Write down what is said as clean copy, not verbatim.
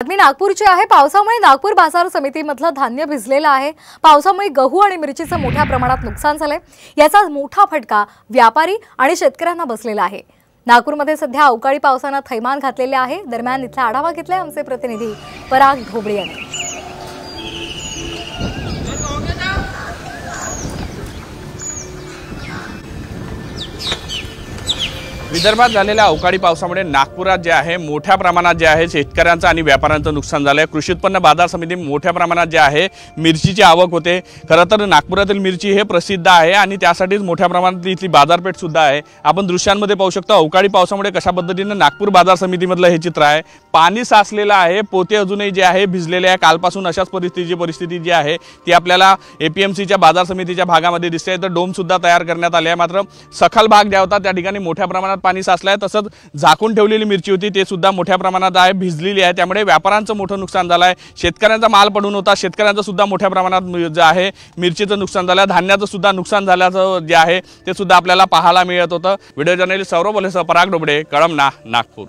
बातमी नागपूरची आहे। पावसामुळे नागपूर बाजार समितीमधलं धान्य भिजलेलं आहे। पावसामुळे गहू आणि मिरचीचं मोठ्या प्रमाणात नुकसान झालंय। याचा मोठा फटका व्यापारी आणि शेतकऱ्यांना बसलेला आहे। नागपूरमध्ये सध्या अवकाळी पावसाने थैमान घातलेले आहे। दरम्यान इथला आढावा घेतलाय आमचे प्रतिनिधी पराग ढोबळे यांनी। विदर्भात झालेल्या अवकाळी पावसामुळे नागपुरात जे आहे मोठ्या प्रमाणात जे आहे शेतकऱ्यांचं आणि व्यापाऱ्यांचं नुकसान झालं आहे। कृषी उत्पन्न बाजार समिती मोठ्या प्रमाणात जे आहे मिरचीची आवक होते। खरं तर नागपुरातील मिरची हे प्रसिद्ध आहे आणि त्यासाठीच मोठ्या प्रमाणात इथली बाजारपेठ सुद्धा आहे। आपण दृश्यांमध्ये पाहू शकतो अवकाळी पावसामुळे कशा पद्धतीने नागपूर बाजार समितीमधलं हे चित्र आहे। पाणी साचलेलं आहे, पोते अजूनही जे आहे भिजलेले आहे। कालपासून अशाच परिस्थिती जी आहे ती आपल्याला एपीएमसीच्या बाजार समितीच्या भागामध्ये दिसते। तर डोम सुद्धा तयार करण्यात आले आहे, मात्र सखल भाग ज्या होता त्या ठिकाणी मोठ्या प्रमाणात पाणी साचलंय। तसंच झाकून ठेवलेली मिरची होती ते सुद्धा मोठ्या प्रमाणात आहे भिजलेली आहे। त्यामुळे व्यापाऱ्यांचं मोठं नुकसान झालंय। शेतकऱ्यांचा माल पडून होता, शेतकऱ्यांचं सुद्धा मोठ्या प्रमाणात जे आहे मिरचीचं नुकसान झालं, धान्याचं सुद्धा नुकसान झाल्याचं जे आहे ते सुद्धा आपल्याला पाहायला मिळत होतं। व्हिडिओ जर्नलिस्ट सौरभ बोलेसह पराग ढोबळे, कळमना, नागपूर।